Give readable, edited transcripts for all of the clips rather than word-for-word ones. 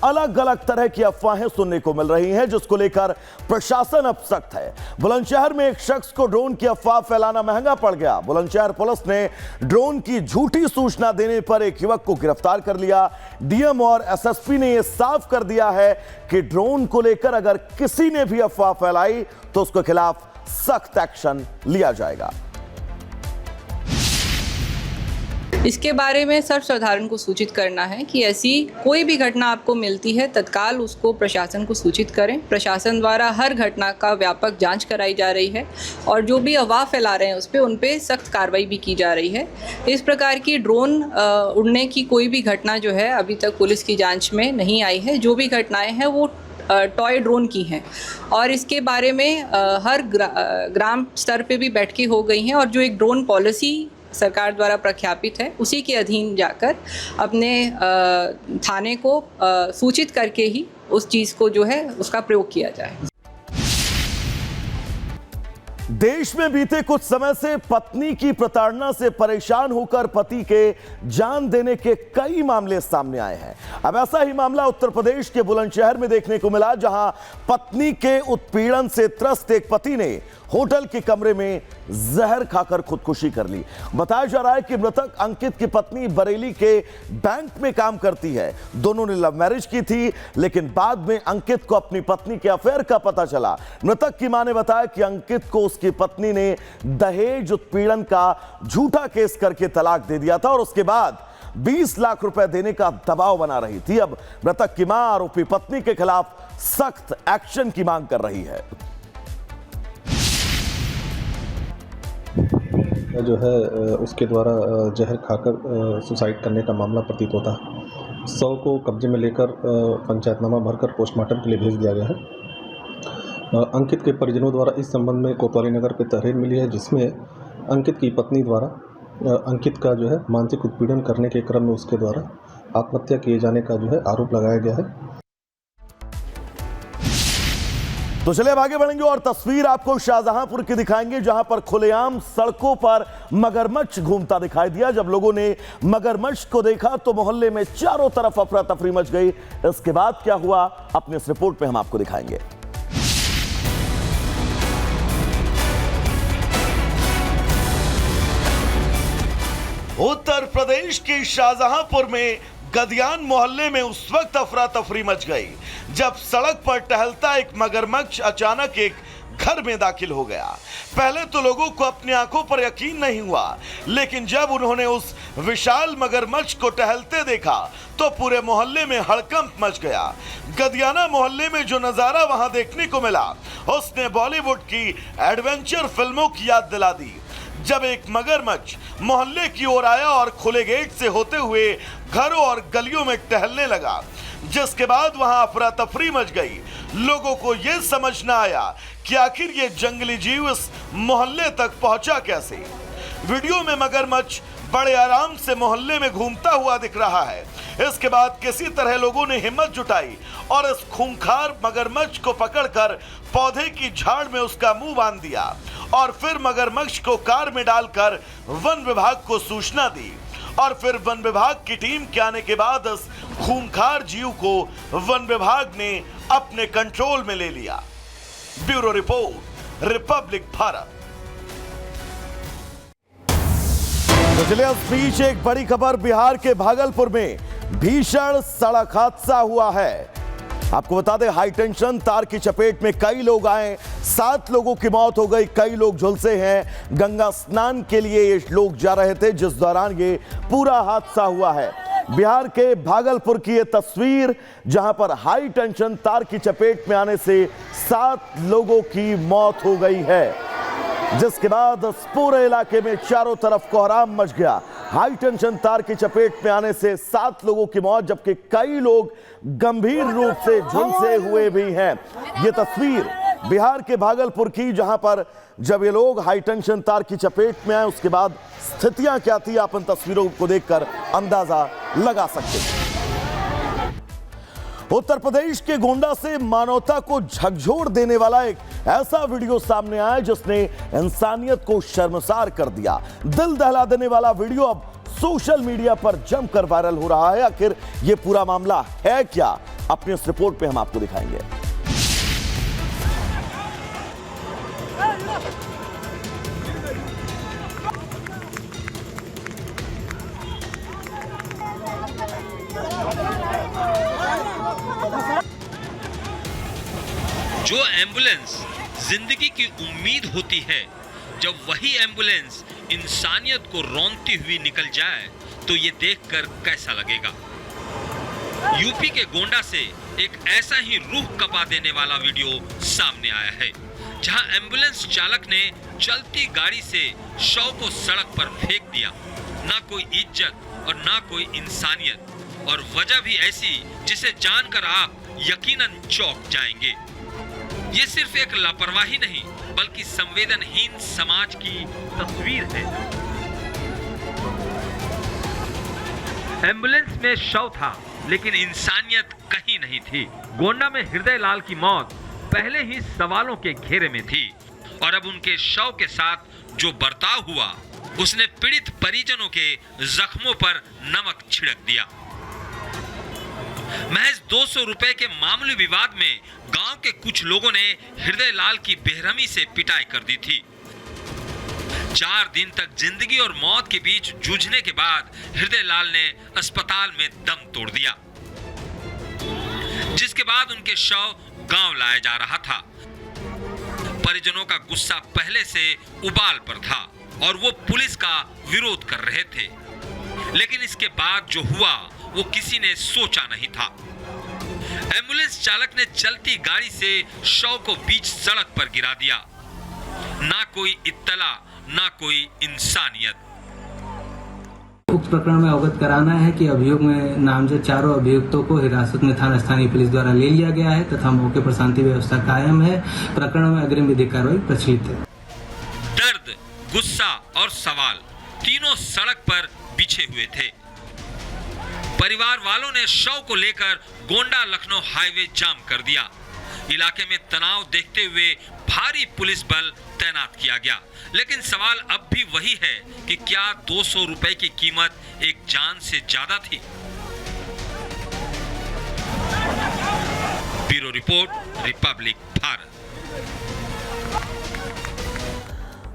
अलग अलग तरह की अफवाहें सुनने को मिल रही हैं, जिसको लेकर प्रशासन अब सख्त है। बुलंदशहर में एक शख्स को ड्रोन की अफवाह फैलाना महंगा पड़ गया। बुलंदशहर पुलिस ने ड्रोन की झूठी सूचना देने पर एक युवक को गिरफ्तार कर लिया। डीएम और एसएसपी ने यह साफ कर दिया है कि ड्रोन को लेकर अगर किसी ने भी अफवाह फैलाई तो उसके खिलाफ सख्त एक्शन लिया जाएगा। इसके बारे में सर्वसाधारण को सूचित करना है कि ऐसी कोई भी घटना आपको मिलती है तत्काल उसको प्रशासन को सूचित करें। प्रशासन द्वारा हर घटना का व्यापक जांच कराई जा रही है और जो भी अफवाह फैला रहे हैं उस पर उन पर सख्त कार्रवाई भी की जा रही है। इस प्रकार की ड्रोन उड़ने की कोई भी घटना जो है अभी तक पुलिस की जाँच में नहीं आई है। जो भी घटनाएँ हैं वो टॉय ड्रोन की हैं और इसके बारे में हर ग्राम स्तर पे भी बैठकें हो गई हैं और जो एक ड्रोन पॉलिसी सरकार द्वारा प्रख्यापित है उसी के अधीन जाकर अपने थाने को सूचित करके ही उस चीज़ को जो है उसका प्रयोग किया जाए। देश में बीते कुछ समय से पत्नी की प्रताड़ना से परेशान होकर पति के जान देने के कई मामले सामने आए हैं। अब ऐसा ही मामला उत्तर प्रदेश के बुलंदशहर में देखने को मिला, जहां पत्नी के उत्पीड़न से त्रस्त एक पति ने होटल के कमरे में जहर खाकर खुदकुशी कर ली। बताया जा रहा है कि मृतक अंकित की पत्नी बरेली के बैंक में काम करती है। दोनों ने लव मैरिज की थी, लेकिन बाद में अंकित को अपनी पत्नी के अफेयर का पता चला। मृतक की मां ने बताया कि अंकित को उसकी पत्नी ने दहेज उत्पीड़न का झूठा केस करके तलाक दे दिया था और उसके बाद 20 लाख रुपए देने का दबाव बना रही थी। अब मृतक की मां आरोपी पत्नी के खिलाफ सख्त एक्शन की मांग कर रही है। जो है उसके द्वारा जहर खाकर सुसाइड करने का मामला प्रतीत होता है। शव को कब्जे में लेकर पंचायतनामा भरकर पोस्टमार्टम के लिए भेज दिया गया है। अंकित के परिजनों द्वारा इस संबंध में कोतवाली नगर पे तहरीर मिली है, जिसमें अंकित की पत्नी द्वारा अंकित का जो है मानसिक उत्पीड़न करने के क्रम में उसके द्वारा आत्महत्या किए जाने का जो है आरोप लगाया गया है। तो चलिए अब आगे बढ़ेंगे और तस्वीर आपको शाहजहांपुर की दिखाएंगे, जहां पर खुलेआम सड़कों पर मगरमच्छ घूमता दिखाई दिया। जब लोगों ने मगरमच्छ को देखा तो मोहल्ले में चारों तरफ अफरा तफरी मच गई। इसके बाद क्या हुआ, अपने इस रिपोर्ट में हम आपको दिखाएंगे। उत्तर प्रदेश के शाहजहांपुर में गदियान मोहल्ले में उस वक्त अफरा तफरी मच गई जब सड़क पर टहलता एक मगरमच्छ अचानक एक घर में दाखिल हो गया। पहले तो लोगों को अपनी आंखों पर यकीन नहीं हुआ, लेकिन जब उन्होंने उस विशाल मगरमच्छ को टहलते देखा तो पूरे मोहल्ले में हड़कंप मच गया। गदियाना मोहल्ले में जो नजारा वहां देखने को मिला उसने बॉलीवुड की एडवेंचर फिल्मों की याद दिला दी। जब एक मगरमच्छ मोहल्ले की ओर आया और खुले गेट से होते हुए घरों और गलियों में टहलने लगा, जिसके बाद वहां अफरा तफरी मच गई। लोगों को यह समझ न आया कि आखिर ये जंगली जीव इस मोहल्ले तक पहुंचा कैसे। वीडियो में मगरमच्छ बड़े आराम से मोहल्ले में घूमता हुआ दिख रहा है। इसके बाद किसी तरह लोगों ने हिम्मत जुटाई और इस खूंखार मगरमच्छ को पकड़कर पौधे की झाड़ में उसका मुंह बांध दिया और फिर मगरमच्छ को कार में डालकर वन विभाग को सूचना दी और फिर वन विभाग की टीम के आने के बाद इस खूंखार जीव को वन विभाग ने अपने कंट्रोल में ले लिया। Bureau report, Republic Bharat. तो चलिए इस बीच एक बड़ी खबर, बिहार के भागलपुर में भीषण सड़क हादसा हुआ है। आपको बता दें, हाई टेंशन तार की चपेट में कई लोग आए, 7 लोगों की मौत हो गई, कई लोग झुलसे हैं। गंगा स्नान के लिए ये लोग जा रहे थे जिस दौरान ये पूरा हादसा हुआ है। बिहार के भागलपुर की ये तस्वीर, जहां पर हाई टेंशन तार की चपेट में आने से 7 लोगों की मौत हो गई है, जिसके बाद पूरे इलाके में चारों तरफ कोहराम मच गया। हाई टेंशन तार की चपेट में आने से 7 लोगों की मौत, जबकि कई लोग गंभीर रूप से झुलसे हुए भी हैं। ये तस्वीर बिहार के भागलपुर की, जहां पर जब ये लोग हाई टेंशन तार की चपेट में आए उसके बाद स्थितियां क्या थी, आप इन तस्वीरों को देखकर अंदाजा लगा सकते हैं। उत्तर प्रदेश के गोंडा से मानवता को झकझोर देने वाला एक ऐसा वीडियो सामने आया जिसने इंसानियत को शर्मसार कर दिया। दिल दहला देने वाला वीडियो अब सोशल मीडिया पर जमकर वायरल हो रहा है। आखिर यह पूरा मामला है क्या, अपनी इस रिपोर्ट पे हम आपको दिखाएंगे। जो एम्बुलेंस जिंदगी की उम्मीद होती है, जब वही एम्बुलेंस इंसानियत को रौंदती हुई निकल जाए तो ये देखकर कैसा लगेगा। यूपी के गोंडा से एक ऐसा ही रूह कपा देने वाला वीडियो सामने आया है, जहां एम्बुलेंस चालक ने चलती गाड़ी से शव को सड़क पर फेंक दिया। ना कोई इज्जत और ना कोई इंसानियत, और वजह भी ऐसी जिसे जानकर आप यकीनन चौंक जाएंगे। ये सिर्फ एक लापरवाही नहीं बल्कि संवेदनहीन समाज की तस्वीर है। एम्बुलेंस में शव था लेकिन इंसानियत कहीं नहीं थी। गोंडा में हृदय लाल की मौत पहले ही सवालों के घेरे में थी और अब उनके शव के साथ जो बर्ताव हुआ उसने पीड़ित परिजनों के जख्मों पर नमक छिड़क दिया। महज 200 रुपए के मामूली विवाद में गांव के कुछ लोगों ने हृदय लाल की बेरहमी से पिटाई कर दी थी। 4 दिन तक जिंदगी और मौत के बीच जूझने के बाद हृदय लाल ने अस्पताल में दम तोड़ दिया, जिसके बाद उनके शव गांव लाया जा रहा था। परिजनों का गुस्सा पहले से उबाल पर था और वो पुलिस का विरोध कर रहे थे, लेकिन इसके बाद जो हुआ वो किसी ने सोचा नहीं था। एम्बुलेंस चालक ने चलती गाड़ी से शव को बीच सड़क पर गिरा दिया। ना कोई इत्तला, ना कोई इंसानियत। उक्त प्रकरण में अवगत कराना है कि अभियोग में नामजद चारों अभियुक्तों को हिरासत में थाना स्थानीय पुलिस द्वारा ले लिया गया है तथा मौके पर शांति व्यवस्था कायम है। प्रकरण में अग्रिम विधिक कार्रवाई प्रचलित है। दर्द, गुस्सा और सवाल तीनों सड़क पर बिछे हुए थे। परिवार वालों ने शव को लेकर गोंडा लखनऊ हाईवे जाम कर दिया। इलाके में तनाव देखते हुए भारी पुलिस बल तैनात किया गया, लेकिन सवाल अब भी वही है कि क्या 200 रुपए की कीमत एक जान से ज्यादा थी? Bureau report, Republic Bharat.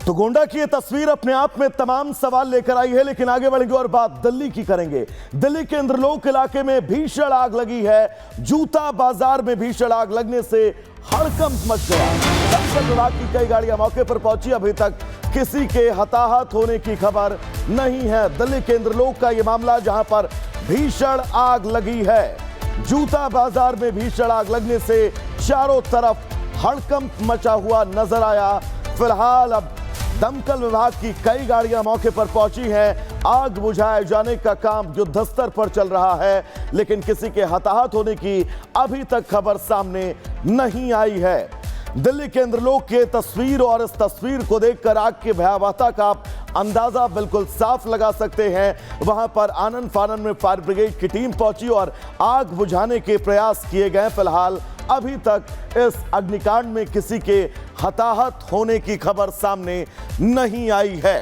तो गोंडा की ये तस्वीर अपने आप में तमाम सवाल लेकर आई है, लेकिन आगे बढ़ेंगे और बात दिल्ली की करेंगे। दिल्ली के इंद्रलोक इलाके में भीषण आग लगी है। जूता बाजार में भीषण आग लगने से हड़कंप मच गया। दमकल विभाग की कई गाड़ियां मौके पर पहुंची। अभी तक किसी के हताहत होने की खबर नहीं है। दिल्ली के इंद्रलोक का यह मामला, जहां पर भीषण आग लगी है। जूता बाजार में भीषण आग लगने से चारों तरफ हड़कंप मचा हुआ नजर आया। फिलहाल अब दमकल विभाग की कई गाड़ियां मौके पर पहुंची हैं। आग बुझाए जाने का काम युद्धस्तर पर चल रहा है, लेकिन किसी के हताहत होने की अभी तक खबर सामने नहीं आई है। दिल्ली के इंद्रलोक की तस्वीर, और इस तस्वीर को देखकर आग की भयावहता का आप अंदाजा बिल्कुल साफ लगा सकते हैं। वहां पर आनन फानन में फायर ब्रिगेड की टीम पहुंची और आग बुझाने के प्रयास किए गए। फिलहाल अभी तक इस अग्निकांड में किसी के हताहत होने की खबर सामने नहीं आई है।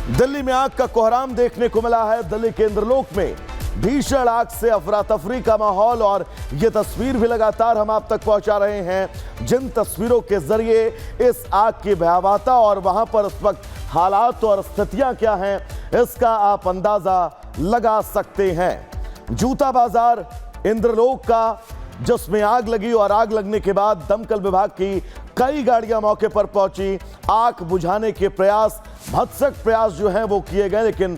दिल्ली में आग का कोहराम देखने को मिला है। दिल्ली के इंद्रलोक में भीषण आग से अफरा तफरी का माहौल, और ये तस्वीर भी लगातार हम आप तक पहुंचा रहे हैं, जिन तस्वीरों के जरिए इस आग की भयावहता और वहां पर उस वक्त हालात और स्थितियां क्या हैं, इसका आप अंदाजा लगा सकते हैं। जूता बाजार इंद्रलोक का, जिसमें आग लगी और आग लगने के बाद दमकल विभाग की कई गाड़ियां मौके पर पहुंची। आग बुझाने के प्रयास, भत्सक प्रयास जो हैं वो किए गए, लेकिन